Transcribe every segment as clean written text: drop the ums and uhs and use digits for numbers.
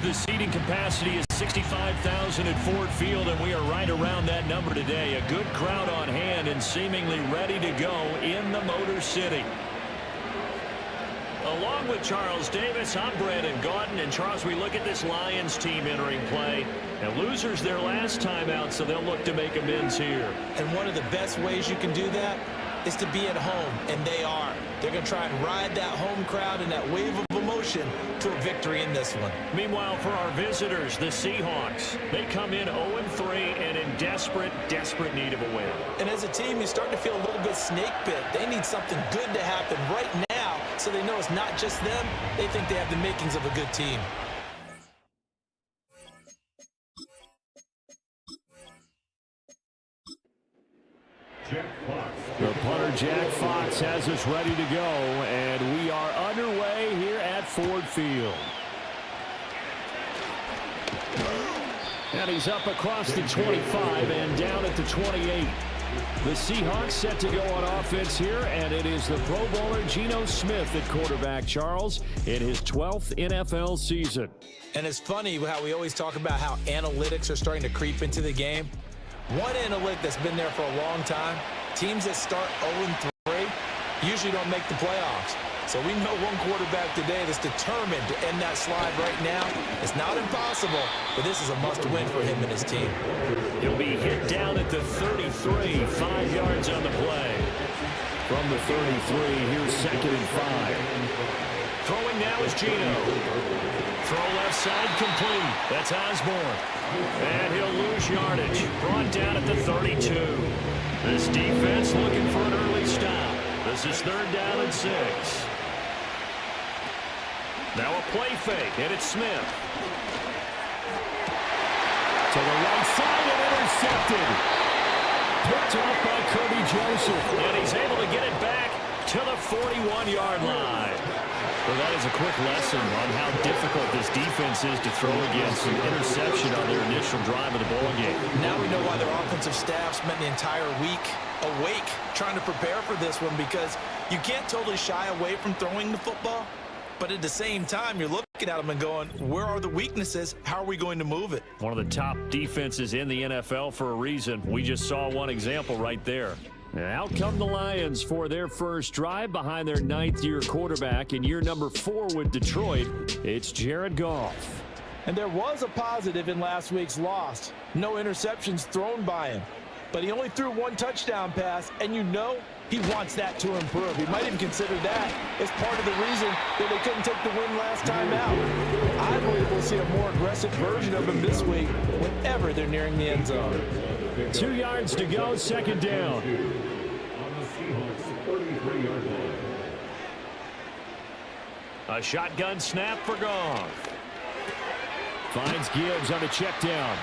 The seating capacity is 65,000 at Ford Field, and we are right around that number today. A good crowd on hand and seemingly ready to go in the Motor City. Along with Charles Davis, I'm Brandon Gaudin. And Charles, we look at this Lions team entering play. And losers their last time out, so they'll look to make amends here. And one of the best ways you can do that is to be at home, and they are. They're going to try and ride that home crowd and that wave of emotion to a victory in this one. Meanwhile, for our visitors, the Seahawks, they come in 0-3 and in desperate need of a win. And as a team, you start to feel a little bit snake bit. They need something good to happen right now so they know it's not just them. They think they have the makings of a good team. The punter, Jack Fox, has us ready to go, and we are underway here at Ford Field. And he's up across the 25 and down at the 28. The Seahawks set to go on offense here, and it is the Pro Bowler Geno Smith at quarterback, Charles, in his 12th NFL season. And it's funny how we always talk about how analytics are starting to creep into the game. One analytic that's been there for a long time, teams that start 0-3 usually don't make the playoffs. So we know one quarterback today that's determined to end that slide right now. It's not impossible, but this is a must-win for him and his team. He'll be hit down at the 33, 5 yards on the play. From the 33, here's 2nd and 5. Throwing now is Geno. Throw left side complete. That's Osborne. And he'll lose yardage. Brought down at the 32. This defense looking for an early stop. This is 3rd down and 6. Now a play fake, and it's Smith. To the right side and intercepted. Picked off by Kirby Joseph. And he's able to get it back to the 41-yard line. Well, that is a quick lesson on how difficult this defense is to throw against an interception on their initial drive of the ball game. Now we know why their offensive staff spent the entire week awake trying to prepare for this one, because you can't totally shy away from throwing the football, but at the same time, you're looking at them and going, where are the weaknesses? How are we going to move it? One of the top defenses in the NFL for a reason. We just saw one example right there. And out come the Lions for their first drive behind their 9th-year quarterback in year number 4 with Detroit. It's Jared Goff. And there was a positive in last week's loss. No interceptions thrown by him. But he only threw 1 touchdown pass, and you know he wants that to improve. He might even consider that as part of the reason that they couldn't take the win last time out. I believe we'll see a more aggressive version of him this week whenever they're nearing the end zone. 2 yards to go, 2nd down. A shotgun snap for Goff. Finds Gibbs on a check down.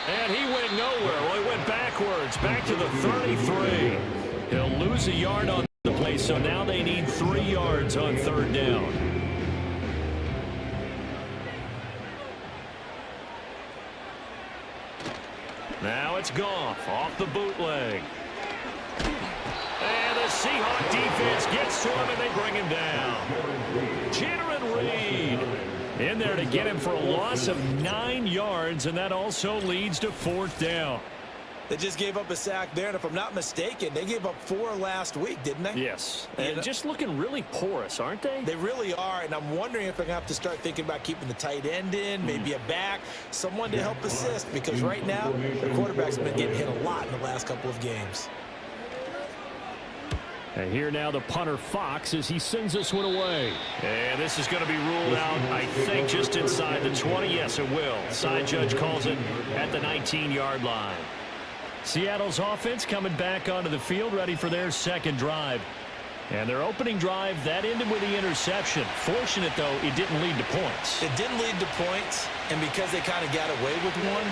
And he went nowhere. Well, he went backwards, back to the 33. He'll lose a yard on the play, so now they need 3 yards on 3rd down. Now it's Goff off the bootleg. And the Seahawk defense gets to him, and they bring him down. Jenner and Reed in there to get him for a loss of 9 yards, and that also leads to 4th down. They just gave up a sack there, and if I'm not mistaken, they gave up 4 last week, didn't they? Yes, and just looking really porous, aren't they? They really are, and I'm wondering if they're going to have to start thinking about keeping the tight end in, maybe a back, someone to help assist, because right now, the quarterback's been getting hit a lot in the last couple of games. And here now the punter Fox as he sends this one away. And this is going to be ruled out, I think, just inside the 20. Yes, it will. Side judge calls it at the 19-yard line. Seattle's offense coming back onto the field, ready for their 2nd drive. And their opening drive, that ended with the interception. Fortunate, though, it didn't lead to points. It didn't lead to points, and because they kind of got away with one,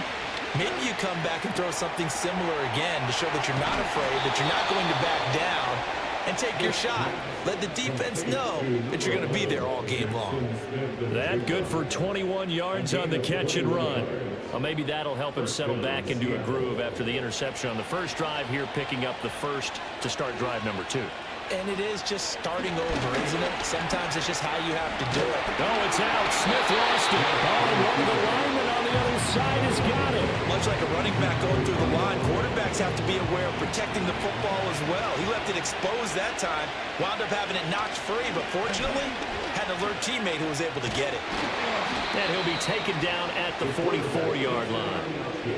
maybe you come back and throw something similar again to show that you're not afraid, that you're not going to back down, and take your shot. Let the defense know that you're going to be there all game long. That good for 21 yards on the catch and run. Well, maybe that'll help him settle back into a groove after the interception on the first drive here, picking up the first to start drive number 2. And it is just starting over, isn't it? Sometimes it's just how you have to do it. Oh, it's out. Smith lost it. Oh, one of the linemen on the other side has got it. Much like a running back going through the line, quarterbacks have to be aware of protecting the football as well. He left it exposed that time, wound up having it knocked free, but fortunately, had an alert teammate who was able to get it. And he'll be taken down at the 44-yard line.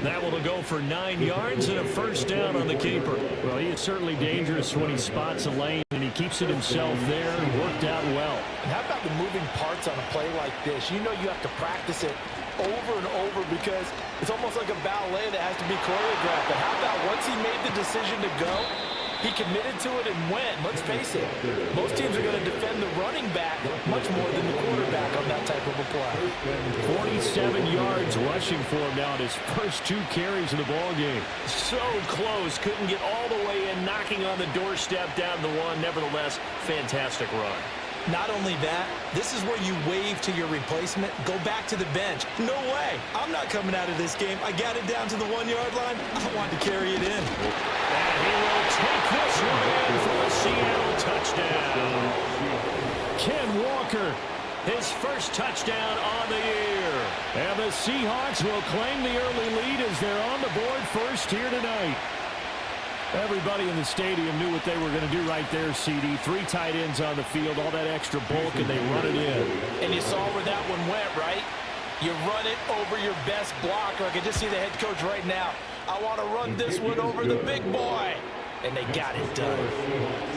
That will go for 9 yards and a first down on the keeper. Well, he is certainly dangerous when he spots a lane, and he keeps it himself there and worked out well. And how about the moving parts on a play like this? You know you have to practice it over and over because it's almost like a ballet that has to be choreographed. But how about once he made the decision to go, he committed to it and went. Let's face it, most teams are going to defend the running back much more than the quarterback on that type of a play. 47 yards rushing for him now in his first 2 carries of the ball game. So close, couldn't get all the way in, knocking on the doorstep down the one. Nevertheless, fantastic run. Not only that, this is where you wave to your replacement, go back to the bench. No way. I'm not coming out of this game. I got it down to the 1-yard line. I wanted to carry it in. And he will take this one in for a Seattle touchdown. Ken Walker, his first touchdown on the year. And the Seahawks will claim the early lead as they're on the board first here tonight. Everybody in the stadium knew what they were going to do right there, CD. 3 tight ends on the field, all that extra bulk, and they run it in. And you saw where that one went, right? You run it over your best blocker. I can just see the head coach right now. I want to run this one over the big boy. And they got it done.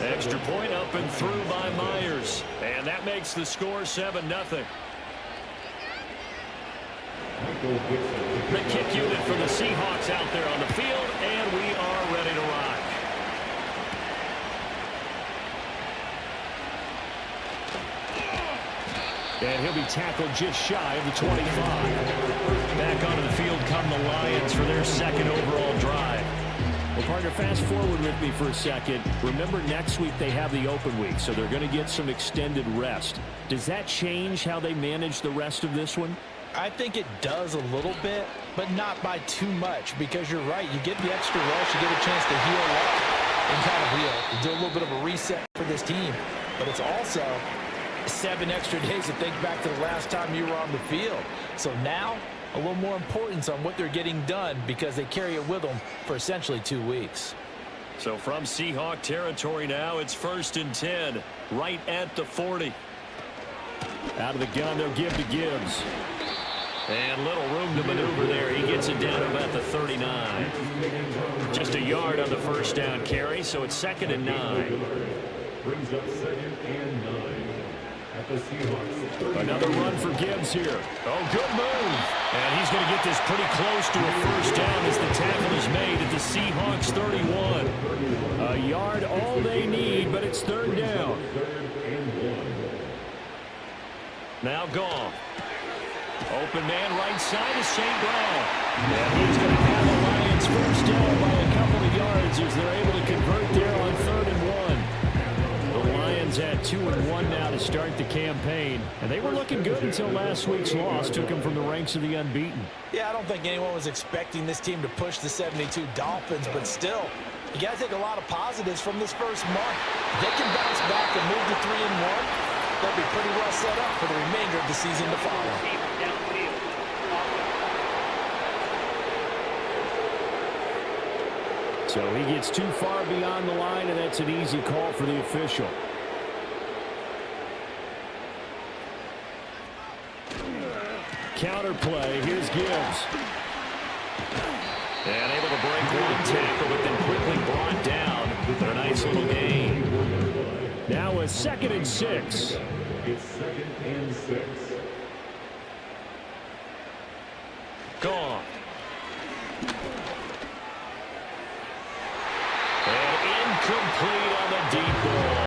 Extra point up and through by Myers. And that makes the score 7-0. The kick unit for the Seahawks out there on the field, and we are ready to rock. And he'll be tackled just shy of the 25. Back onto the field come the Lions for their second overall drive. Well, partner, fast forward with me for a second. Remember, next week they have the open week, so they're going to get some extended rest. Does that change how they manage the rest of this one? I think it does a little bit, but not by too much, because you're right. You get the extra rest, you get a chance to heal up and kind of do a little bit of a reset for this team. But it's also 7 extra days to think back to the last time you were on the field. So now, a little more importance on what they're getting done because they carry it with them for essentially 2 weeks. So from Seahawk territory now, it's 1st and 10, right at the 40. Out of the gun, they'll give to Gibbs. And little room to maneuver there. He gets it down to about the 39. Just a yard on the first down carry, so it's 2nd and 9. Brings up 2nd and 9 at the Seahawks. Another run for Gibbs here. Oh, good move. And he's going to get this pretty close to a first down as the tackle is made at the Seahawks 31. A yard all they need, but it's 3rd down. Now gone. Open man right side is St. Brown. And he's going to have the Lions first down by a couple of yards as they're able to convert there on 3rd and 1. The Lions at 2-1 now to start the campaign. And they were looking good until last week's loss took them from the ranks of the unbeaten. Yeah, I don't think anyone was expecting this team to push the 72 Dolphins, but still, you got to take a lot of positives from this first month. They can bounce back and move to 3-1. They'll be pretty well set up for the remainder of the season to follow. So he gets too far beyond the line, and that's an easy call for the official. Counter play. Here's Gibbs. And able to break one tackle, but then quickly brought down for a nice little gain. Now a 2nd and 6. It's 2nd and 6. Gone. And incomplete on the deep ball.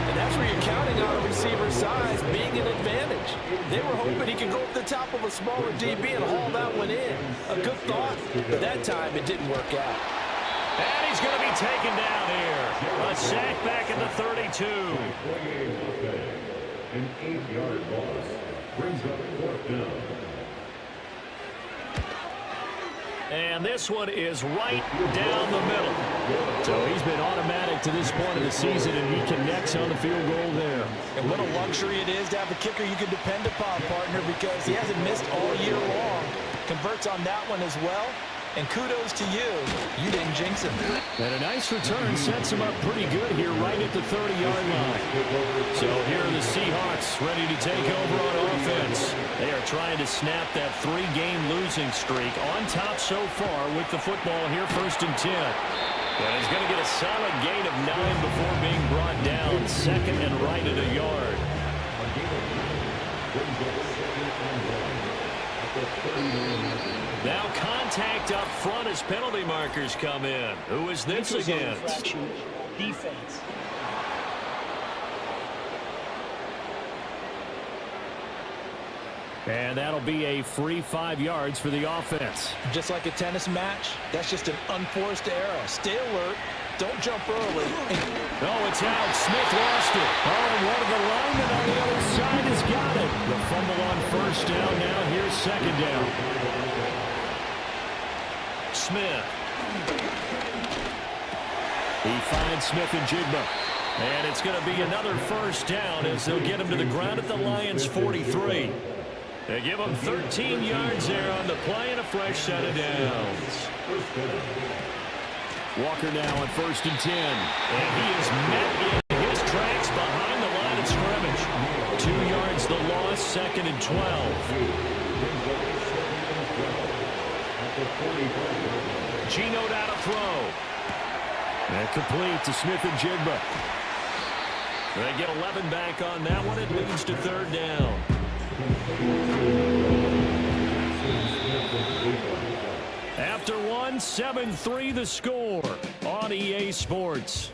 And that's where you're counting on a receiver's size being an advantage. They were hoping he could go up the top of a smaller DB and haul that one in. A good thought, but that time it didn't work out. And he's going to be taken down here. A sack back at the 32. An 8-yard loss brings up 4th down. And this one is right down the middle. So he's been automatic to this point of the season, and he connects on the field goal there. And what a luxury it is to have a kicker you can depend upon, partner, because he hasn't missed all year long. Converts on that one as well. And kudos to you. You didn't jinx him. And a nice return sets him up pretty good here right at the 30-yard line. So here are the Seahawks ready to take over on offense. They are trying to snap that 3-game losing streak on top so far with the football here, 1st and 10. And he's going to get a solid gain of 9 before being brought down, 2nd and right at a yard. Now contact up front as penalty markers come in. Who is this against? Defense. And that'll be a free 5 yards for the offense. Just like a tennis match, that's just an unforced error. Stay alert. Don't jump early. Oh, it's out. Smith lost it. Oh, and one of the linemen on the other side has got it. The fumble on 1st down. Now here's 2nd down. Smith. He finds Smith and Jigba. And it's going to be another 1st down as they'll get him to the ground at the Lions' 43. They give him 13 yards there on the play and a fresh set of downs. Walker now on 1st and 10. And he is met in his tracks behind the line of scrimmage. 2 yards the loss, 2nd and 12. Gino down to throw. And complete to Smith and Jigba. They get 11 back on that one. It leads to 3rd down. After one, 7-3 the score on EA Sports.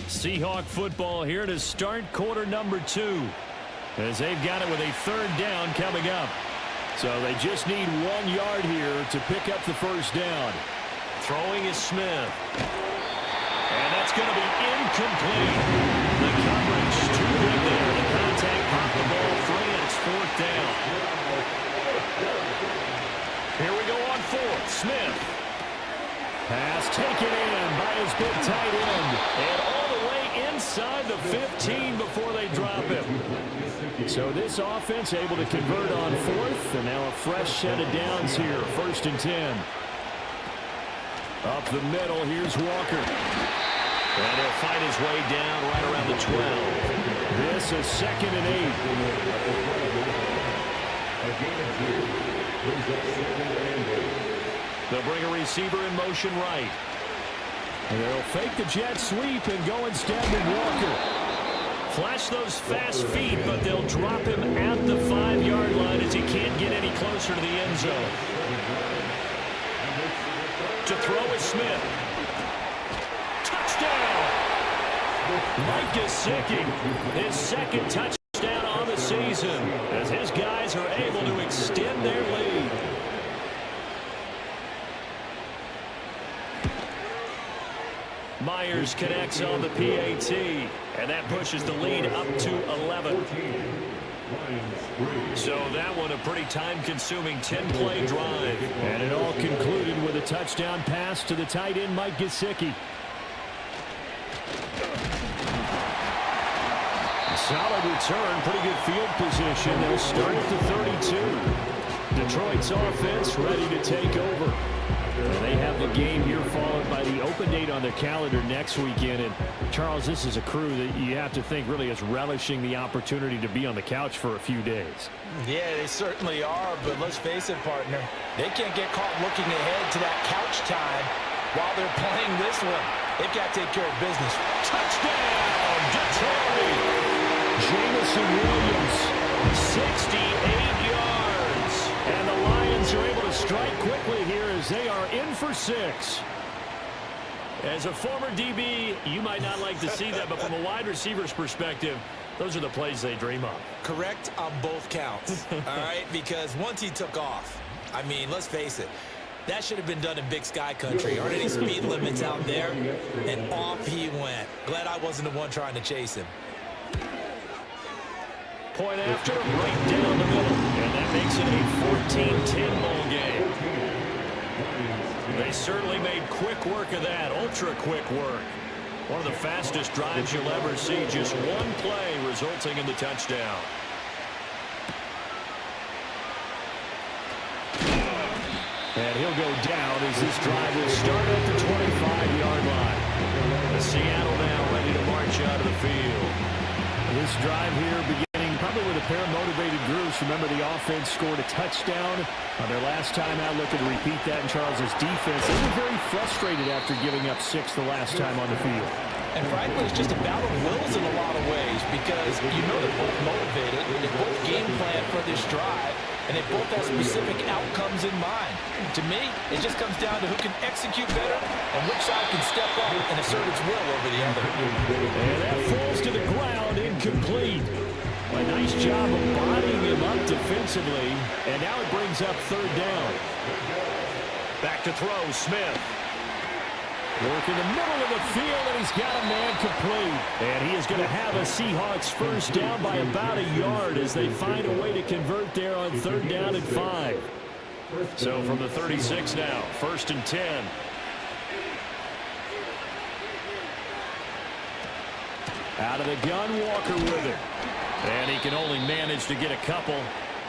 Seahawk football here to start quarter number 2. As they've got it with a 3rd down coming up. So they just need 1 yard here to pick up the 1st down. Throwing is Smith. And that's going to be incomplete. The coverage too good there. The contact popped the ball free, and it's 4th down. Here we go on 4th. Smith. Pass taken in by his big tight end. And all the way inside the 15 before they drop him. So this offense able to convert on 4th. And now a fresh set of downs here. 1st and 10. Up the middle, here's Walker. And he'll find his way down right around the 12. This is 2nd and 8. They'll bring a receiver in motion right. And they'll fake the jet sweep and go instead with Walker. Flash those fast feet, but they'll drop him at the 5-yard line as he can't get any closer to the end zone. To throw is Smith. Touchdown! Mike Gesicki, his 2nd touchdown on the season as his guys are able to extend their lead. Myers connects on the PAT, and that pushes the lead up to 11. So that one a pretty time-consuming 10-play drive. And it all concluded with a touchdown pass to the tight end, Mike Gesicki. Solid return, pretty good field position. They'll start at the 32. Detroit's offense ready to take over. And they have the game here followed by the open date on their calendar next weekend. And, Charles, this is a crew that you have to think really is relishing the opportunity to be on the couch for a few days. Yeah, they certainly are, but let's face it, partner. They can't get caught looking ahead to that couch time while they're playing this one. They've got to take care of business. Touchdown, Detroit! Jamison Williams, 68 yards. And the Lions are able to strike quickly here as they are in for 6. As a former DB, you might not like to see that, but from a wide receiver's perspective, those are the plays they dream of. Correct on both counts, all right? Because once he took off, I mean, let's face it, That should have been done in Big Sky country. Aren't any speed limits out there? And off he went. Glad I wasn't the one trying to chase him. Point after, right down the middle. And that makes it a 14-10 ball game. They certainly made quick work of that, ultra-quick work. One of the fastest drives you'll ever see. Just one play resulting in the touchdown. And he'll go down as this drive will start at the 25-yard line. Seattle now ready to march out of the field. This drive here beginning probably with a pair of motivated groups. Remember, the offense scored a touchdown on their last time out, looking to repeat that in Charles's defense. They were very frustrated after giving up 6 the last time on the field. And frankly, it's just a battle of wills in a lot of ways because you know they're both motivated, they both game plan for this drive, and they both have specific outcomes in mind. To me, it just comes down to who can execute better and which side can step up and assert its will over the other. And that falls to the ground, incomplete. A nice job of bodying him up defensively, and now it brings up third down. Back to throw, Smith. Work in the middle of the field, and he's got a man complete. And he is going to have a Seahawks first down by about a yard as they find a way to convert there on third down and 5. So from the 36 now, 1st and 10. Out of the gun, Walker with it. And he can only manage to get a couple.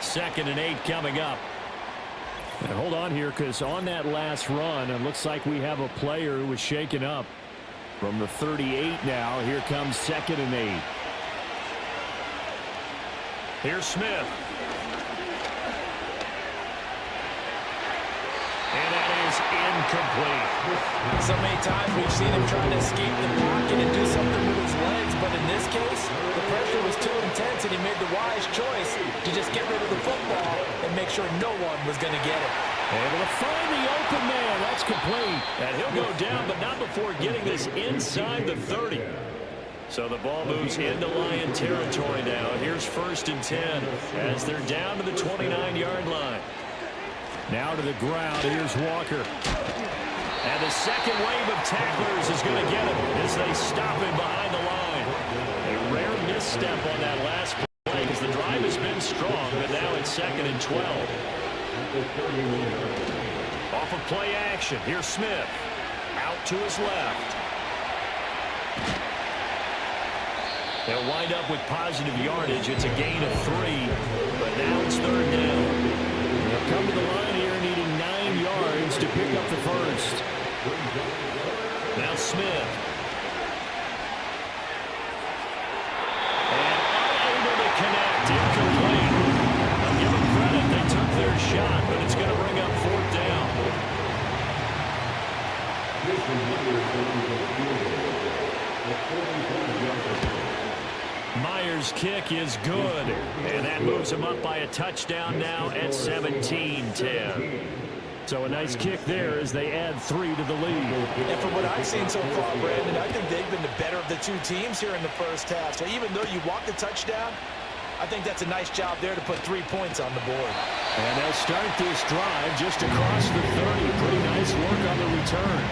2nd and 8 coming up. And hold on here, because on that last run, it looks like we have a player who was shaken up. From the 38 now, here comes 2nd and 8. Here's Smith. And that is incomplete. So many times we've seen him trying to escape the pocket and do something with his legs, but in this case, the pressure was too intense and he made the wise choice to just get rid of the football and make sure no one was going to get it. Able to find the open man. That's complete. And he'll go down, but not before getting this inside the 30. So the ball moves into Lion territory now. Here's 1st and 10 as they're down to the 29-yard line. Now to the ground. Here's Walker. And the second wave of tacklers is going to get him as they stop him behind the line. A rare misstep on that last play because the drive has been strong, but now it's 2nd and 12. Off of play action. Here's Smith. Out to his left. They'll wind up with positive yardage. It's a gain of 3, but now it's 3rd down. They'll come to the line here needing 9 yards to pick up the first. Now Smith. And unable to connect. Incomplete. I'll give them credit. They took their shot, but it's going to bring up 4th down. Myers' kick is good, and that moves him up by a touchdown now at 17-10. So a nice kick there as they add 3 to the lead. And from what I've seen so far, Brandon, I think they've been the better of the two teams here in the first half. So even though you walk the touchdown, I think that's a nice job there to put 3 points on the board. And they'll start this drive just across the 30. Pretty nice work on the return.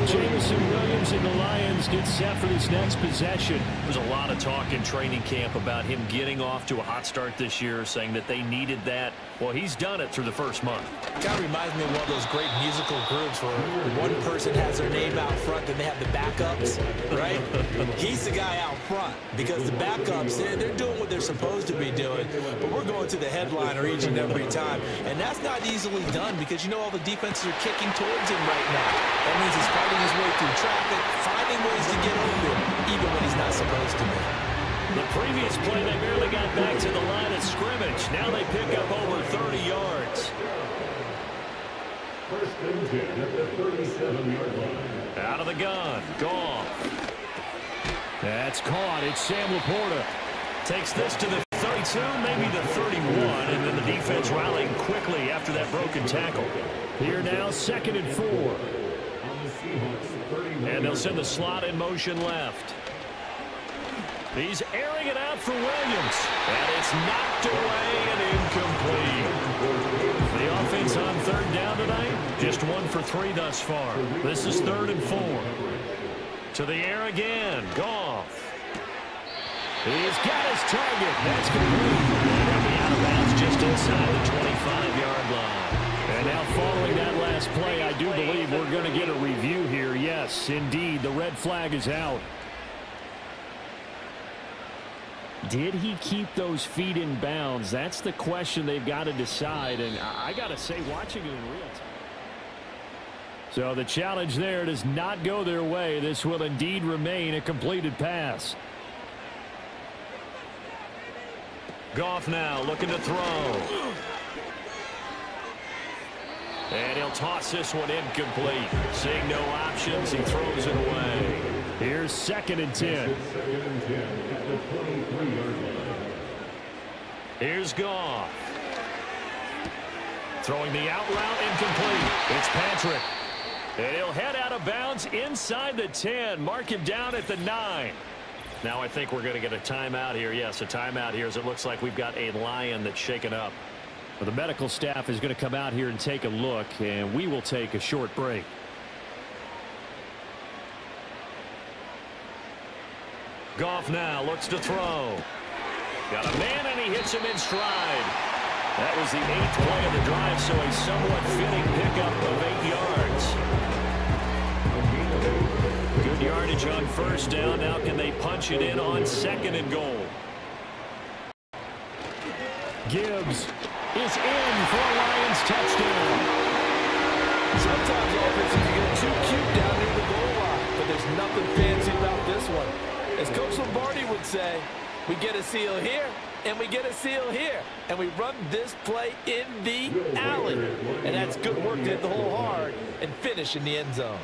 Jamison Williams and the Lions get set for this next possession. There's a lot of talk in training camp about him getting off to a hot start this year, saying that they needed that. Well, he's done it through the first month. Kind of reminds me of one of those great musical groups where one person has their name out front, then they have the backups, right? He's the guy out front because the backups, they're doing what they're supposed to be doing, but we're going to the headliner each and every time. And that's not easily done because you know all the defenses are kicking towards him right now. That means he's fighting his way through traffic, finding ways to get over, even when he's not supposed to be. The previous play, they barely got back to the line of scrimmage. Now they pick up over 30 yards. 1st and 10 at the 37-yard line. Out of the gun. Goff. That's caught. It's Sam Laporta. Takes this to the 32, maybe the 31, and then the defense rallying quickly after that broken tackle. Here now, 2nd and 4. And they'll send the slot in motion left. He's airing it out for Williams. And it's knocked away and incomplete. The offense on third down tonight, just 1 for 3 thus far. This is 3rd and 4. To the air again, Goff. He's got his target. That's complete. That'll be out of bounds just inside the 25-yard line. And now following that last play, I do believe we're going to get a review here. Yes, indeed, the red flag is out. Did he keep those feet in bounds? That's the question they've got to decide. And I got to say, watching it in real time. So the challenge there does not go their way. This will indeed remain a completed pass. Goff now looking to throw. And he'll toss this one incomplete. Seeing no options, he throws it away. Here's 2nd and 10. Here's Goff. Throwing the out route incomplete. It's Patrick. And he'll head out of bounds inside the 10. Mark him down at the 9. Now I think we're going to get a timeout here. Yes, a timeout here as it looks like we've got a lion that's shaken up. Well, the medical staff is going to come out here and take a look, and we will take a short break. Goff now looks to throw. Got a man, and he hits him in stride. That was the 8th play of the drive, so a somewhat fitting pickup of 8 yards. Good yardage on first down. Now can they punch it in on 2nd and goal? Gibbs is in for a Lions touchdown. Sometimes offenses can get too cute down near the goal line, but there's nothing fancy about this one. As Coach Lombardi would say, we get a seal here, and we get a seal here, and we run this play in the alley. And that's good work to hit the hole hard and finish in the end zone.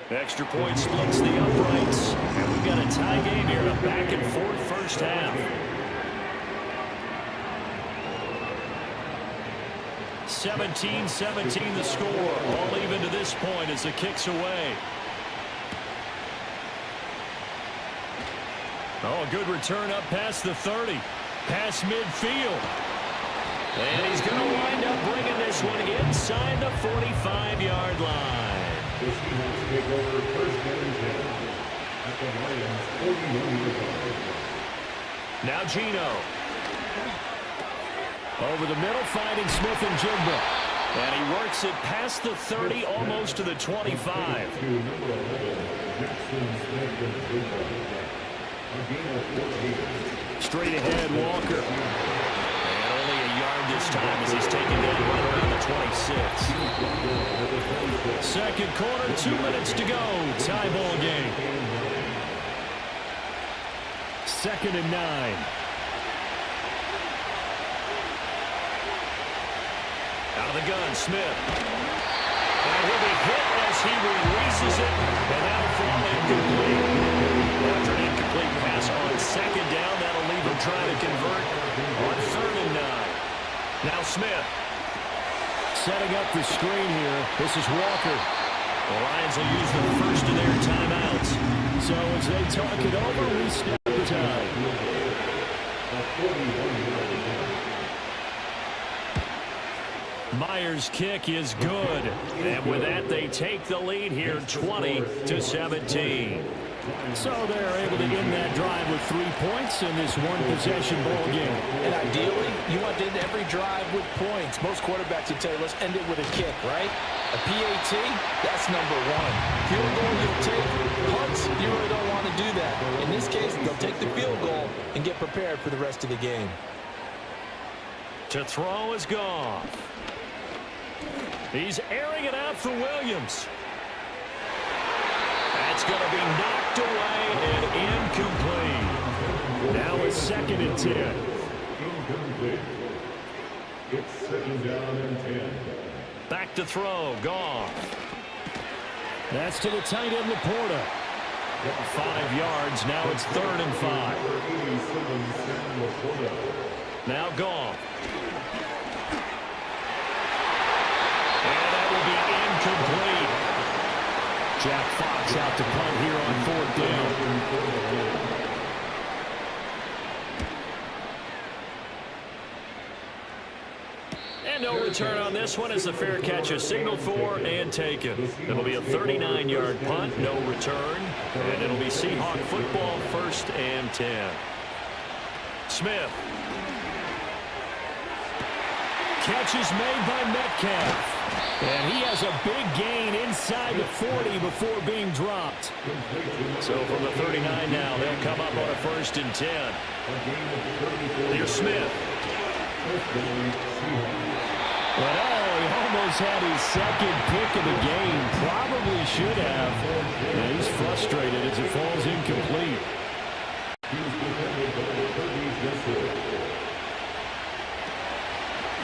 Extra point splits the uprights, and we've got a tie game here, a back-and-forth first half. 17-17 the score, all even to this point as the kick's away. Oh, a good return up past the 30, past midfield. And he's going to wind up bringing this one inside the 45-yard line. The Seahawks take over 1st and 10 at the Lions 41-yard line. Now Gino. Over the middle, finding Smith and Jigba. And he works it past the 30, almost to the 25. To number 11, Jackson Smith and Jigba. A gain of 14. Straight ahead, Walker. And only a yard this time as he's taken down right around the 26. Second quarter, 2 minutes to go. Tie ball game. 2nd and 9. Out of the gun, Smith. And he'll be hit as he releases it. And that'll fall incomplete. After an incomplete pass on 2nd down, that'll leave him trying to convert on 3rd and 9. Now Smith. Setting up the screen here. This is Walker. The Lions will use the first of their timeouts. So as they talk it over, we step the time. Myers' kick is good. And with that, they take the lead here 20-17. So they're able to end that drive with 3 points in this one-possession ball game. And ideally, you want to end every drive with points. Most quarterbacks would tell you, let's end it with a kick, right? A PAT, that's number 1. Field goal, you'll take. Punts, you really don't want to do that. In this case, they'll take the field goal and get prepared for the rest of the game. To throw is Goff. He's airing it out for Williams. That's going to be knocked away and incomplete. Now it's 2nd and 10. Incomplete. It's 2nd down and 10. Back to throw, Goff. That's to the tight end, Laporta. 5 yards, now it's 3rd and 5. Now Goff. And that will be incomplete. Jack Fox out to punt here on 4th down. return on this one as the fair catch is signaled for and taken. It'll be a 39-yard punt, no return, and it'll be Seahawk football, 1st and 10. Smith. Catch is made by Metcalf. And he has a big gain inside the 40 before being dropped. So from the 39 now, they'll come up on a 1st and 10. Here's Smith. But he almost had his second pick of the game. Probably should have. And he's frustrated as it falls incomplete.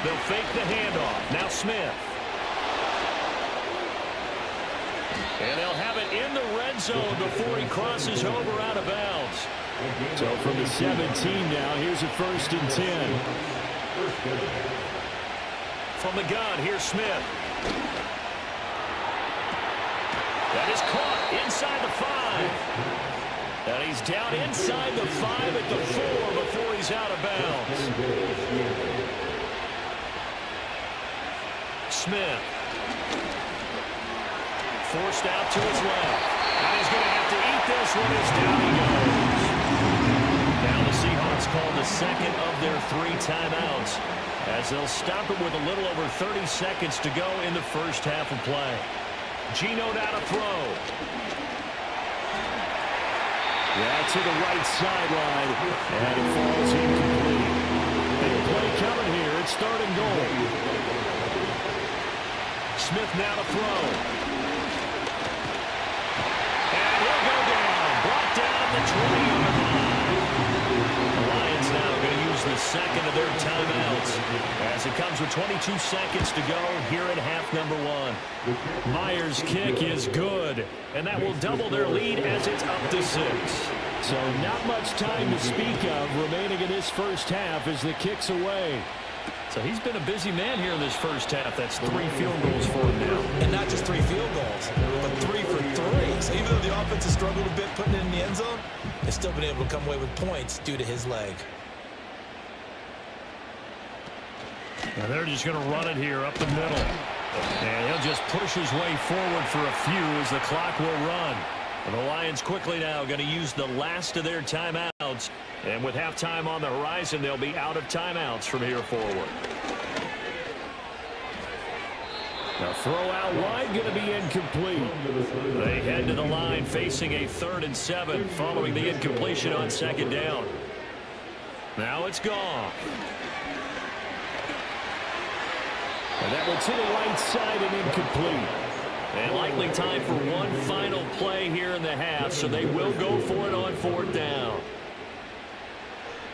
They'll fake the handoff. Now Smith. And they'll have it in the red zone before he crosses over out of bounds. So from the 17 now, here's a 1st and 10. From the gun, here's Smith. That is caught inside the 5. And he's down inside the 5 at the 4 before he's out of bounds. Smith. Forced out to his left. And he's going to have to eat this one as down he goes. Now the Seahawks call the second of their 3 timeouts as they'll stop it with a little over 30 seconds to go in the first half of play. Geno now to throw. Yeah, to the right sideline. And it falls incomplete. Big play coming here. It's 3rd and goal. Smith now to throw. And he'll go down. Brought down at the 20-yard line. The Lions now going to use the second of their timeouts as it comes with 22 seconds to go here at half number 1. Myers' kick is good, and that will double their lead as it's up to 6. So not much time to speak of remaining in this first half as the kick's away. So he's been a busy man here in this first half. That's 3 field goals for him now. And not just 3 field goals, but 3 for 3. So even though the offense has struggled a bit putting it in the end zone, they've still been able to come away with points due to his leg. Now they're just going to run it here up the middle. And he'll just push his way forward for a few as the clock will run. And the Lions quickly now going to use the last of their timeouts. And with halftime on the horizon, they'll be out of timeouts from here forward. Now throw out wide going to be incomplete. They head to the line facing a 3rd and 7 following the incompletion on 2nd down. Now it's gone. And that one to the right side and incomplete. And likely time for one final play here in the half, so they will go for it on 4th down.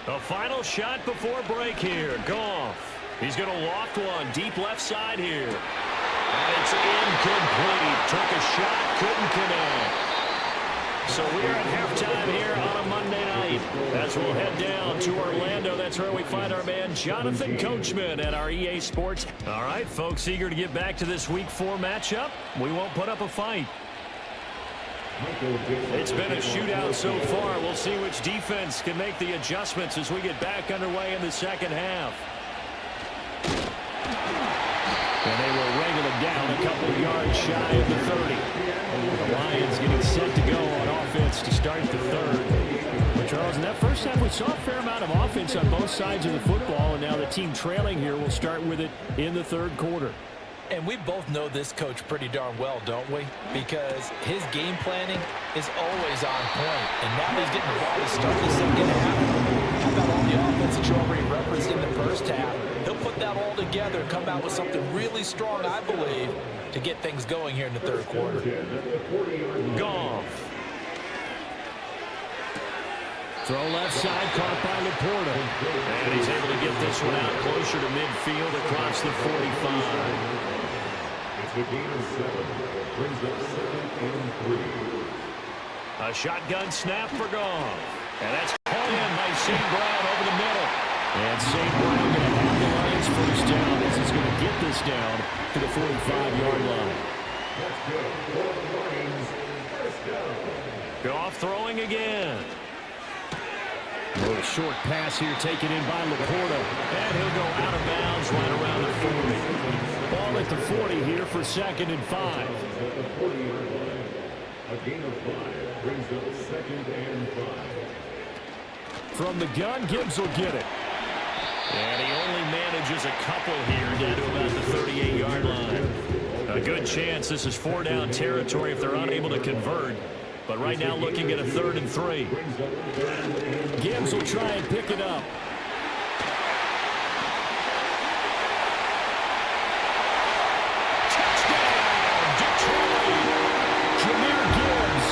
A final shot before break here. Goff. He's going to loft one deep left side here. And it's incomplete. Took a shot, couldn't connect. So we're at halftime here on a Monday night as we'll head down to Orlando. That's where we find our man Jonathan Coachman at our EA Sports. All right, folks, eager to get back to this Week 4 matchup. We won't put up a fight. It's been a shootout so far. We'll see which defense can make the adjustments as we get back underway in the second half. And they will wrangle it down a couple of yards shy of the 30. The Lions getting set to go on offense to start the 3rd. But Charles, in that first half, we saw a fair amount of offense on both sides of the football, and now the team trailing here will start with it in the 3rd quarter. And we both know this coach pretty darn well, don't we? Because his game planning is always on point. And now he's getting the ball to start the second half. How about all the offense that you already referenced in the first half? He'll put that all together and come out with something really strong, I believe, to get things going here in the 3rd quarter. Goff. Throw left side, caught by Laporta. And he's able to get this one out closer to midfield across the 45. It's a gain of 7. Brings up 2nd and 3. A shotgun snap for Goff. And that's caught in by St. Brown over the middle. And St. Brown going to have the Lions first down as he's going to get this down to the 45-yard line. That's good. Lions first down. Goff throwing again. A little short pass here taken in by Laporta. And he'll go out of bounds right around the 40. Ball at the 40 here for 2nd and 5. A gain of 5 brings up 2nd and 5. From the gun, Gibbs will get it. And he only manages a couple here down to about the 38-yard line. A good chance this is 4-down territory if they're unable to convert. But right now looking at a 3rd and 3. Gibbs will try and pick it up. Touchdown, Detroit! Jahmyr Gibbs,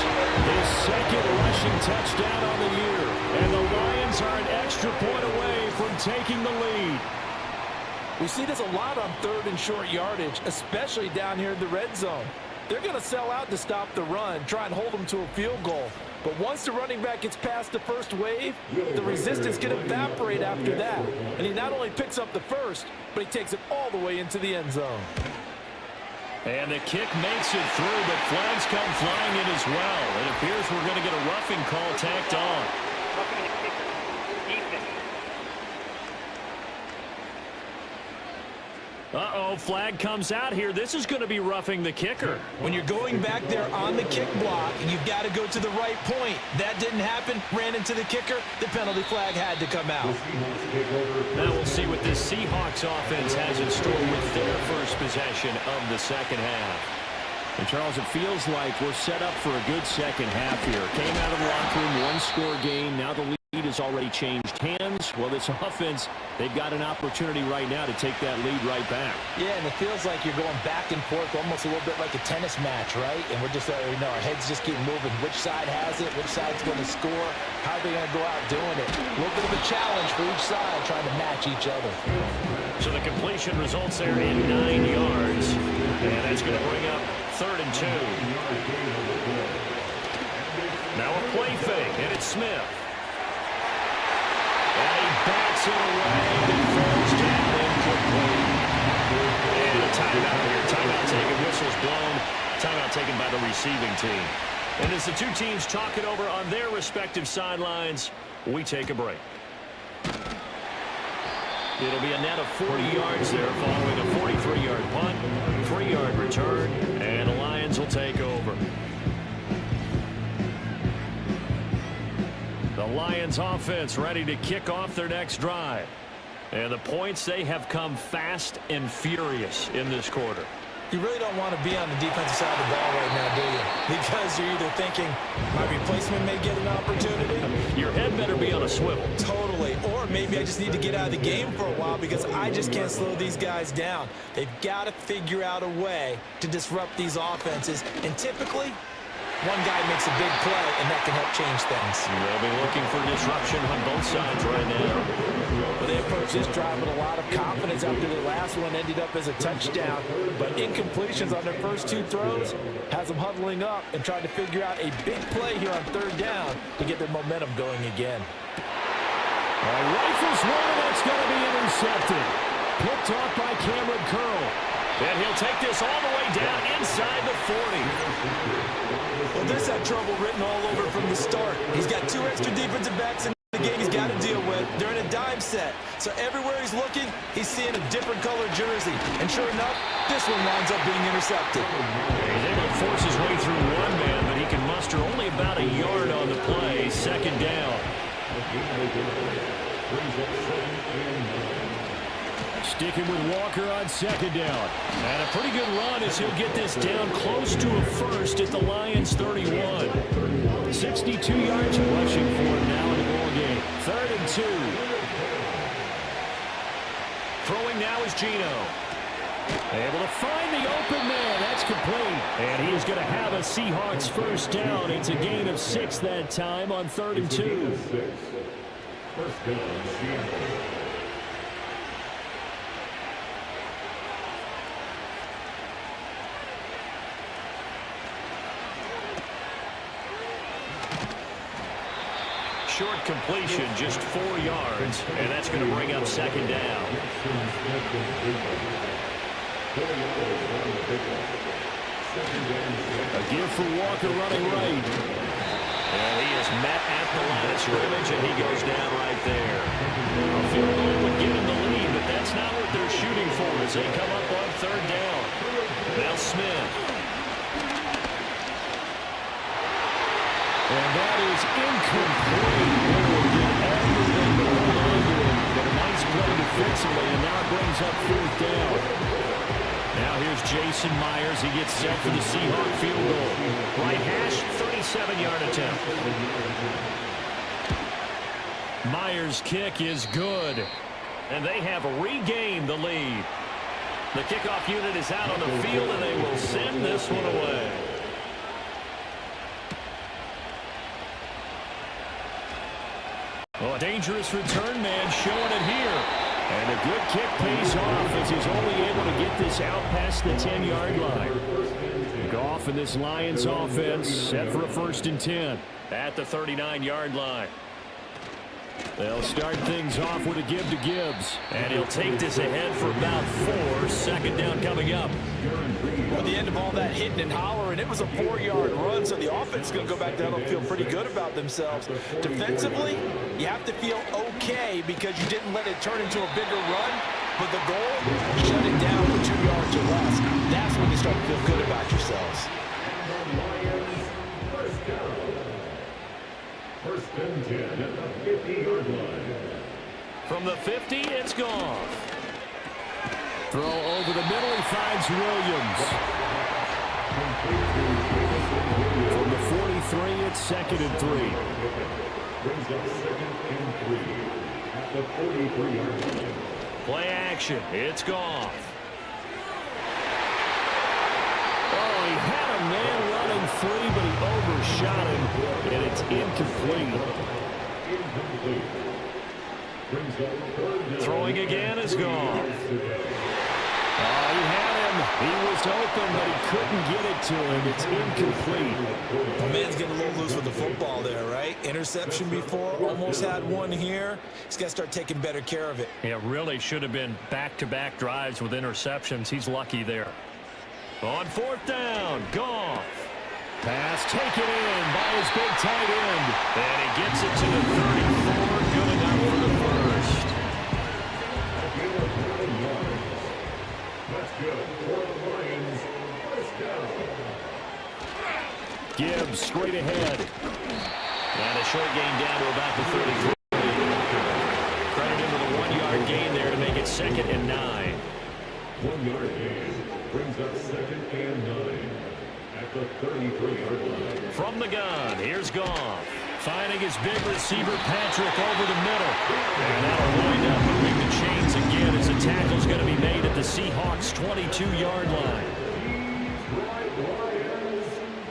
his 2nd rushing touchdown on the year. And the Lions are an extra point away from taking the lead. We see this a lot on 3rd and short yardage, especially down here in the red zone. They're going to sell out to stop the run, try and hold them to a field goal. But once the running back gets past the first wave, the resistance can evaporate after that. And he not only picks up the first, but he takes it all the way into the end zone. And the kick makes it through, but flags come flying in as well. It appears we're going to get a roughing call tacked on. Roughing the kicker. Defense. Uh-oh, flag comes out here. This is going to be roughing the kicker. When you're going back there on the kick block, you've got to go to the right point. That didn't happen. Ran into the kicker. The penalty flag had to come out. Now we'll see what this Seahawks offense has in store with their first possession of the 2nd half. And Charles, it feels like we're set up for a good 2nd half here. Came out of the locker room, 1-score game. Now the lead has already changed hands. Well, this offense, they've got an opportunity right now to take that lead right back. Yeah, and it feels like you're going back and forth almost a little bit like a tennis match, right? And we're just, our heads just keep moving. Which side has it? Which side's going to score? How are they going to go out doing it? A little bit of a challenge for each side trying to match each other. So the completion results there in 9 yards. And that's going to bring up 3rd and 2. Now a play fake, and it's Smith. And he backs it away and falls down incomplete. And a timeout here. Timeout taken, whistles blown. Timeout taken by the receiving team. And as the two teams talk it over on their respective sidelines, we take a break. It'll be a net of 40 yards there following a 43-yard punt, 3-yard return, and the Lions will take over. The Lions offense ready to kick off their next drive. And the points, they have come fast and furious in this quarter. You really don't want to be on the defensive side of the ball right now, do you? Because you're either thinking, my replacement may get an opportunity. Your head better be on a swivel. Totally. Or maybe I just need to get out of the game for a while because I just can't slow these guys down. They've got to figure out a way to disrupt these offenses. And typically, one guy makes a big play, and that can help change things. They'll be looking for disruption on both sides right now. Well, they approached this drive with a lot of confidence after the last one ended up as a touchdown. But incompletions on their first 2 throws has them huddling up and trying to figure out a big play here on 3rd down to get their momentum going again. Rifles one, and that's going to be intercepted. Picked off by Cameron Curl. And he'll take this all the way down inside the 40. Well, this had trouble written all over from the start. He's got 2 extra defensive backs in the game he's got to deal with. They're in a dime set. So everywhere he's looking, he's seeing a different color jersey. And sure enough, this one winds up being intercepted. He's able to force his way through one man, but he can muster only about a yard on the play. 2nd down. Sticking with Walker on 2nd down. And a pretty good run as he'll get this down close to a first at the Lions 31. 62 yards rushing for him now in the ball game. 3rd and 2. Throwing now is Geno. Able to find the open man. That's complete. And he is going to have a Seahawks first down. It's a gain of 6 that time on 3rd and 2. First down, Seattle. Short completion, just 4 yards, and that's going to bring up 2nd down. A give for Walker running right. And he is met at the line of scrimmage, and he goes down right there. A field goal would give him the lead, but that's not what they're shooting for as they come up on third down. Now Smith. And that is incomplete. Will did everything to hold on to him. But a nice play defensively, and now it brings up fourth down. Now here's Jason Myers. He gets set for the Seahawk field goal. Right hash, 37-yard attempt. Myers' kick is good. And they have regained the lead. The kickoff unit is out on the field, and they will send this one away. Oh, a dangerous return man showing it here. And a good kick pays off as he's only able to get this out past the 10-yard line. Goff and this Lions offense set for a 1st and 10 at the 39-yard line. They'll start things off with a give to Gibbs. And he'll take this ahead for about 4. Second down coming up. At the end of all that hitting and hollering, it was a 4-yard run, so the offense is going to go back down and feel pretty good about themselves. Defensively, you have to feel okay because you didn't let it turn into a bigger run, but the goal, shut it down for 2 yards or less. That's when you start to feel good about yourselves. First and 10 at the 50-yard line. From the 50, it's gone. Throw over the middle, he finds Williams. From the 43, it's 2nd and 3. Brings up 2nd and 3 at the 43-yard line. Play action, it's Goff. Oh, he had a man running free, but he overshot him, and it's incomplete. Throwing again is Goff. Oh, he had him. He was open, but he couldn't get it to him. It's incomplete. The man's getting a little loose with the football there, right? Interception before, almost had one here. He's got to start taking better care of it. It really should have been back-to-back drives with interceptions. He's lucky there. On 4th down, Goff. Pass taken in by his big tight end. And he gets it to the 34, good enough for the first. That's good for the Lions. First down. Gibbs straight ahead. And a short gain down to about the 33. Credit him with a 1-yard gain there to make it 2nd and 9. 1-yard gain brings up 2nd and 9 at the 33-yard line. From the gun, here's Goff. Finding his big receiver, Patrick, over the middle. And that'll wind up moving the chains again as the tackle's going to be made at the Seahawks' 22-yard line.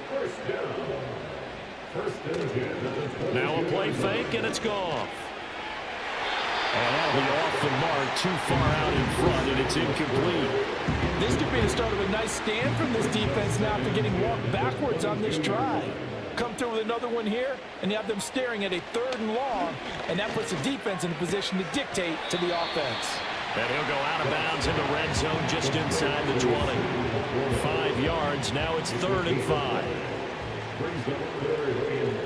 First down. First and 10. Now a play fake, and it's Goff. And that'll be off the mark, too far out in front, and it's incomplete. This could be the start of a nice stand from this defense now after getting walked backwards on this drive. Come through with another one here, and you have them staring at a 3rd and long, and that puts the defense in a position to dictate to the offense. And he'll go out of bounds in the red zone just inside the 20. 5 yards, now it's 3rd and 5. Brings up 3rd and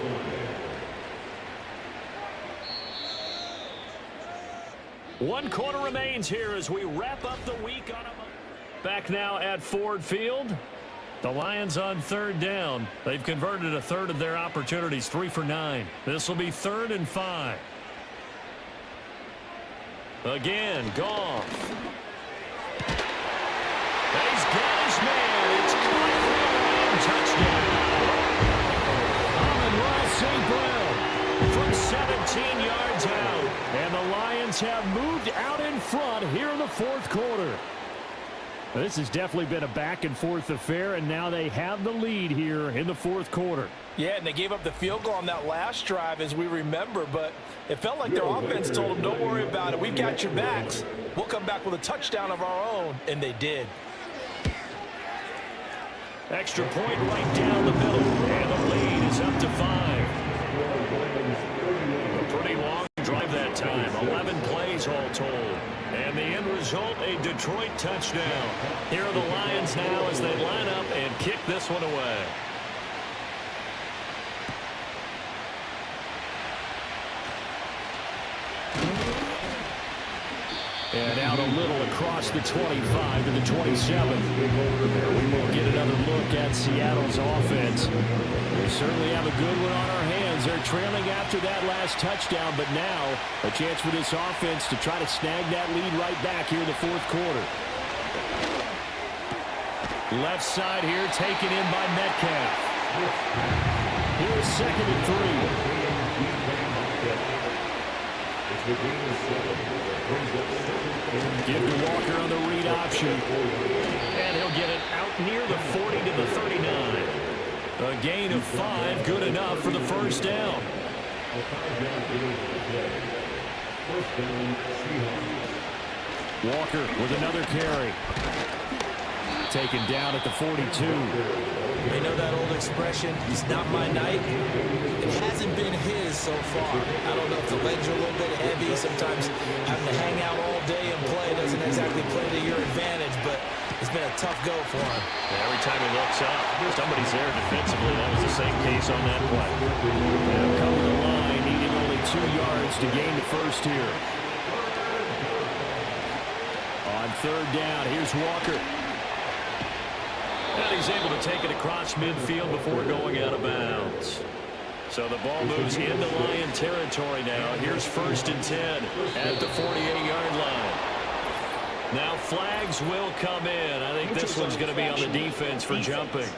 5. One quarter remains here as we wrap up the week on a... Back now at Ford Field. The Lions on 3rd down. They've converted a 1/3 of their opportunities, 3 for 9. This will be 3rd and 5. Again, Goff. He's got his man. It's caught for a touchdown. Amon-Ra St. Brown from 17 yards out. And the Lions have moved out in front here in the 4th quarter. This has definitely been a back-and-forth affair, and now they have the lead here in the 4th quarter. Yeah, and they gave up the field goal on that last drive, as we remember, but it felt like their offense told them, don't worry about it. We've got your backs. We'll come back with a touchdown of our own, and they did. Extra point right down the middle, and the lead is up to 5. A pretty long drive that time, 11 plays all told. And the end result, a Detroit touchdown. Here are the Lions now as they line up and kick this one away. And out a little across the 25 to the 27. We will get another look at Seattle's offense. We certainly have a good one on our hands. They're trailing after that last touchdown, but now a chance for this offense to try to snag that lead right back here in the fourth quarter. Left side here taken in by Metcalf. Here's 2nd and 3. Give to Walker on the read option. And he'll get it out near the 40 to the 39. A gain of 5, good enough for the first down. Walker with another carry. Taken down at the 42. You know that old expression, it's not my night? It hasn't been his so far. I don't know if the legs are a little bit heavy. Sometimes having to hang out all day and play doesn't exactly play to your advantage, but it's been a tough go for him. Yeah, every time he looks up, somebody's there defensively. That was the same case on that play. Now coming to the line, needing only 2 yards to gain the first here. On 3rd down, here's Walker. And he's able to take it across midfield before going out of bounds. So the ball moves into Lion territory now. Here's 1st and 10 at the 48-yard line. Now flags will come in. I think this one's going to be on the defense for jumping.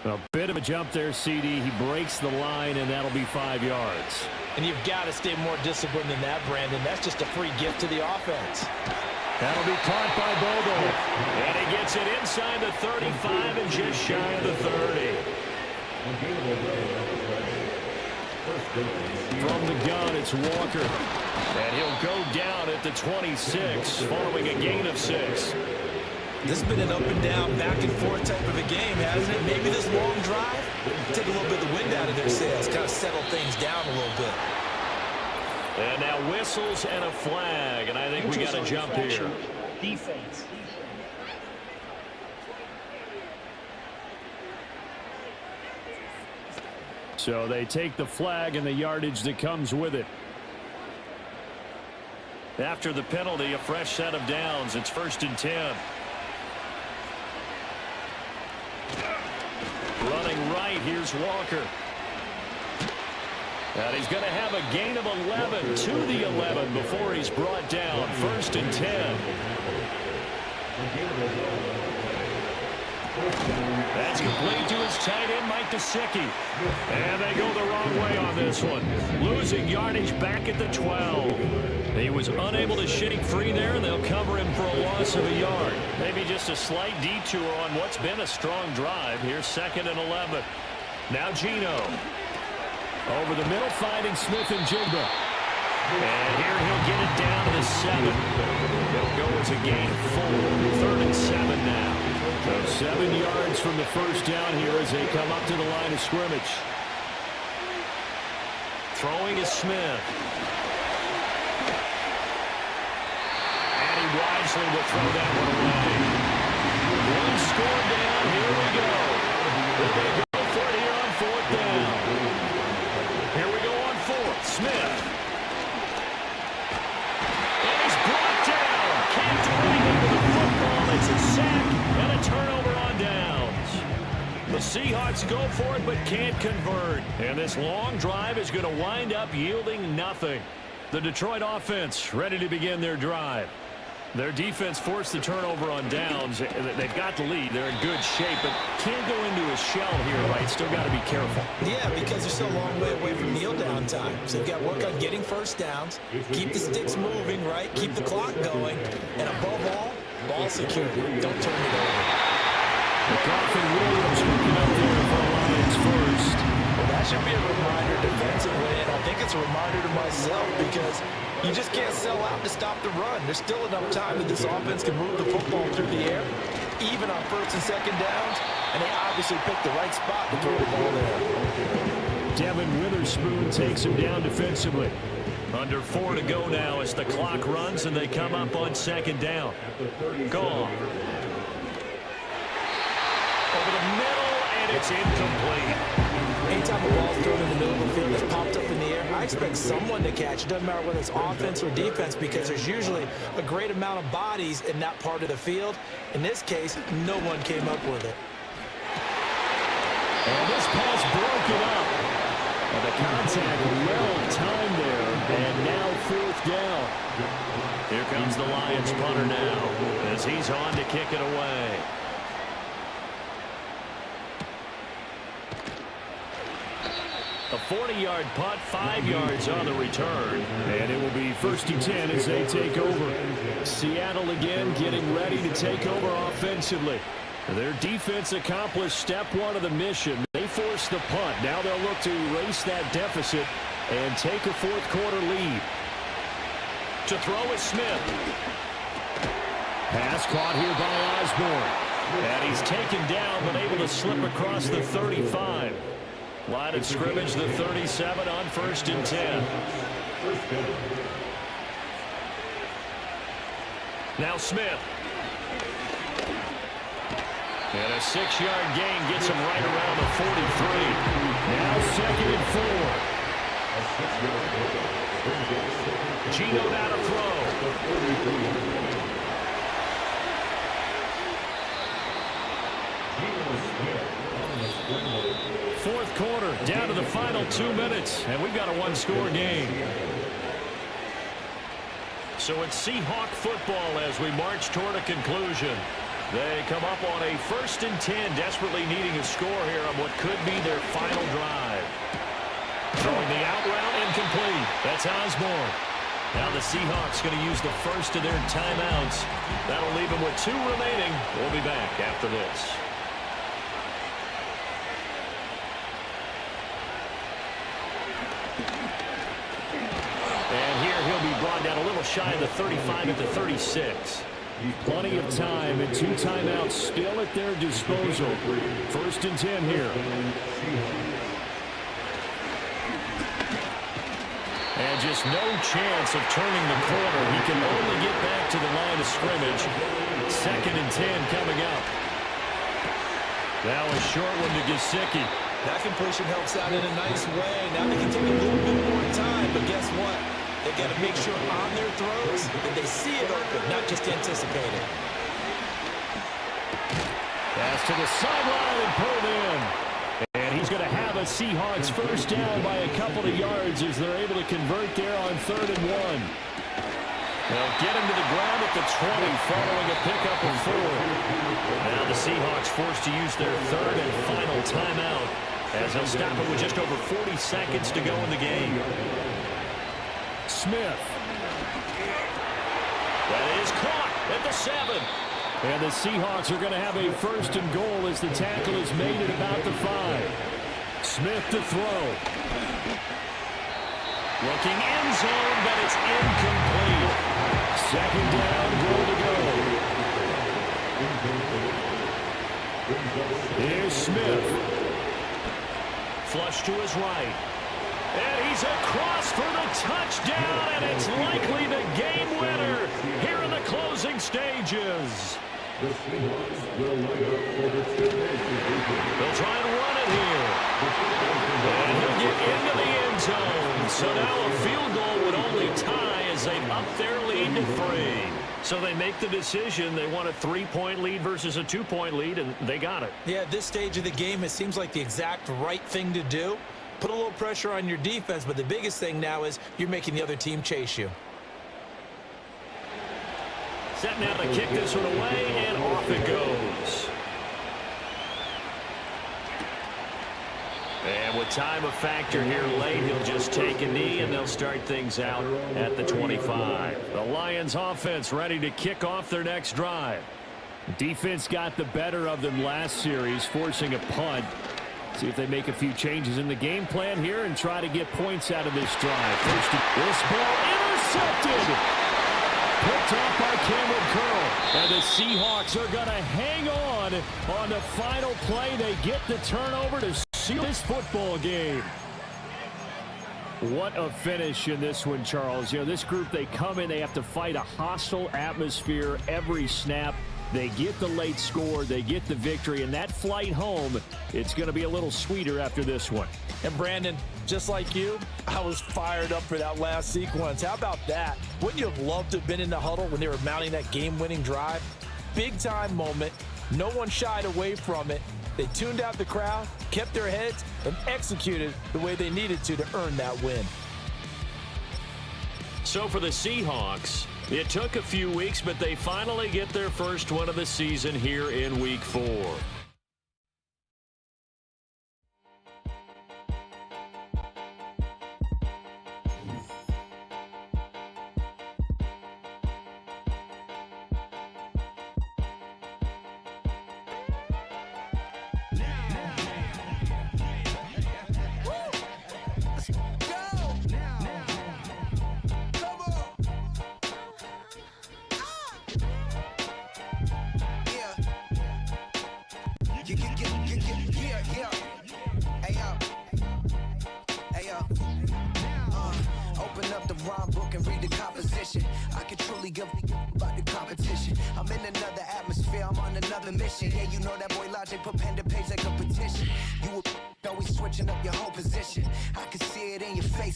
A bit of a jump there, CD. He breaks the line, and that'll be 5 yards. And you've got to stay more disciplined than that, Brandon. That's just a free gift to the offense. That'll be caught by Bogle. And he gets it inside the 35 and just shy of the 30. From the gun, it's Walker. And he'll go down at the 26 following a gain of 6. This has been an up and down, back and forth type of a game, hasn't it? Maybe this long drive, take a little bit of the wind out of their sails, kind of settle things down a little bit. And now whistles and a flag, and I think we got to jump here. Defense. So they take the flag and the yardage that comes with it. After the penalty, a fresh set of downs. It's 1st and 10. Running right, here's Walker. And he's going to have a gain of 11 to the 11 before he's brought down. 1st and 10. That's complete to his tight end, Mike Gesicki. And they go the wrong way on this one. Losing yardage back at the 12. He was unable to shake free there, and they'll cover him for a loss of a yard. Maybe just a slight detour on what's been a strong drive. Here's 2nd and 11. Now Gino. Over the middle, finding Smith and Jigba. And here he'll get it down to the 7. He'll go as a gain of 4. 3rd and 7 now. So 7 yards from the first down here as they come up to the line of scrimmage. Throwing is Smith. And he wisely will throw that one away. One score down. Here we go. They're going to go for it here on 4th down. Here we go on 4th. Smith. And he's brought down. Can't do anything with the football. It's a sack and a turnover on downs. The Seahawks go for it but can't convert. And this long drive is going to wind up yielding nothing. The Detroit offense ready to begin their drive. Their defense forced the turnover on downs. They've got the lead. They're in good shape, but can't go into a shell here, right? Still got to be careful. Yeah, because they're still a long way away from kneel down time. So you've got to work on getting first downs, keep the sticks moving, right? Keep the clock going, and above all, ball security. Don't turn it over. McCarthy Williams looking up there for Lions first. Well, that should be a reminder defensively, and I think it's a reminder to myself because you just can't sell out to stop the run. There's still enough time that this offense can move the football through the air, even on 1st and 2nd downs, and they obviously picked the right spot to throw the ball there. Devin Witherspoon takes him down defensively. Under 4 to go now as the clock runs and they come up on 2nd down. Gone. Over the middle, and it's incomplete. Anytime a ball's thrown in the middle of the field that's popped up in the air, I expect someone to catch. It doesn't matter whether it's offense or defense because there's usually a great amount of bodies in that part of the field. In this case, no one came up with it. And this pass broken up. And the contact well timed there, and now 4th down. Here comes the Lions punter now as he's on to kick it away. A 40-yard punt, 5 yards on the return. And it will be 1st and 10 as they take over. Seattle again getting ready to take over offensively. Their defense accomplished step 1 of the mission. They forced the punt. Now they'll look to erase that deficit and take a 4th quarter lead. To throw is Smith. Pass caught here by Osborne. And he's taken down but able to slip across the 35. Line of scrimmage, the 37 on 1st and 10. Now Smith. And a 6-yard gain gets him right around the 43. Now 2nd and 4. Gino now to throw. Fourth quarter, down to the final 2 minutes, and we've got a 1-score game. So it's Seahawk football as we march toward a conclusion. They come up on a 1st and 10, desperately needing a score here on what could be their final drive. Throwing the out route, incomplete. That's Osborne. Now the Seahawks going to use the first of their timeouts. That'll leave them with 2 remaining. We'll be back after this. And here he'll be brought down a little shy of the 35 at the 36. Plenty of time and 2 timeouts still at their disposal. 1st and 10 here. And just no chance of turning the corner. He can only get back to the line of scrimmage. 2nd and 10 coming up. Now a short one to Gesicki. That completion helps out in a nice way. Now they can take a little bit more time, but guess what? They got to make sure on their throws that they see it open, not just anticipate it. Pass to the sideline and pulled in. And he's going to have a Seahawks first down by a couple of yards as they're able to convert there on 3rd and 1. They'll get him to the ground at the 20 following a pickup of 4. Now the Seahawks forced to use their 3rd and final timeout as they'll stop it with just over 40 seconds to go in the game. Smith. That is caught at the 7. And the Seahawks are going to have a 1st and goal as the tackle is made at about the 5. Smith to throw. Looking end zone, but it's incomplete. 2nd down, goal to go. Here's Smith. Flush to his right. And he's across for the touchdown, and it's likely the game winner here in the closing stages. The Seahawks will line up for the They'll try and run it here. And he'll get into the end zone. So now a field goal would only tie as they've upped their lead to 3. So they make the decision. They want a 3-point lead versus a 2-point lead, and they got it. Yeah, at this stage of the game, it seems like the exact right thing to do. Put a little pressure on your defense, but the biggest thing now is you're making the other team chase you. Set now to kick this one away, and off it goes. And with time a factor here late, he'll just take a knee, and they'll start things out at the 25. The Lions offense ready to kick off their next drive. Defense got the better of them last series, forcing a punt. See if they make a few changes in the game plan here and try to get points out of this drive. First, this ball intercepted. Picked off by Cameron Curl. And the Seahawks are going to hang on the final play. They get the turnover to seal this football game. What a finish in this one, Charles. You know, this group, they come in, they have to fight a hostile atmosphere every snap. They get the late score, they get the victory, and that flight home, it's going to be a little sweeter after this one. And Brandon, just like you, I was fired up for that last sequence. How about that? Wouldn't you have loved to have been in the huddle when they were mounting that game-winning drive? Big-time moment. No one shied away from it. They tuned out the crowd, kept their heads, and executed the way they needed to earn that win. So for the Seahawks, it took a few weeks, but they finally get their first one of the season here in Week 4. Open up the rhyme book and read the composition. I can truly give about the competition. I'm in another atmosphere, I'm on another mission. Yeah, you know that boy Logic put pen to page like a petition. You always switching up your whole position. I can see it in your face.